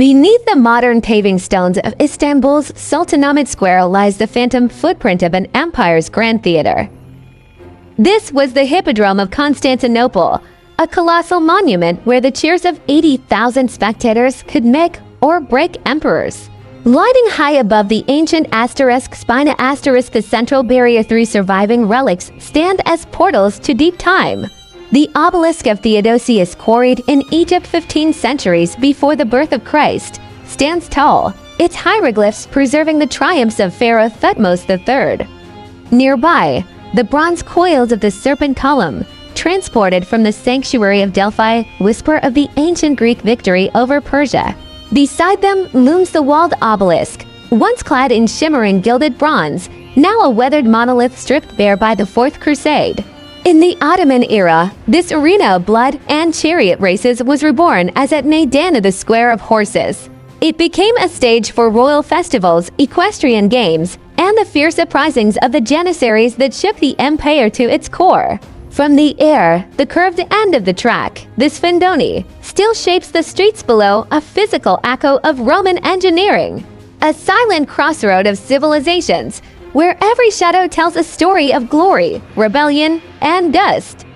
Beneath the modern paving stones of Istanbul's Sultanahmet Square lies the phantom footprint of an empire's grand theater. This was the Hippodrome of Constantinople, a colossal monument where the cheers of 80,000 spectators could make or break emperors. Lighting high above the ancient asterisk spina asterisk, the central barrier, three surviving relics stand as portals to deep time. The obelisk of Theodosius, quarried in Egypt 15 centuries before the birth of Christ, stands tall, its hieroglyphs preserving the triumphs of Pharaoh Thutmose III. Nearby, the bronze coils of the Serpent Column, transported from the sanctuary of Delphi, whisper of the ancient Greek victory over Persia. Beside them looms the walled obelisk, once clad in shimmering gilded bronze, now a weathered monolith stripped bare by the Fourth Crusade. In the Ottoman era, this arena of blood and chariot races was reborn as at Meydanı, the Square of Horses. It became a stage for royal festivals, equestrian games, and the fierce uprisings of the Janissaries that shook the empire to its core. From the air, the curved end of the track, this Findoni, still shapes the streets below, a physical echo of Roman engineering. A silent crossroad of civilizations, where every shadow tells a story of glory, rebellion, and dust.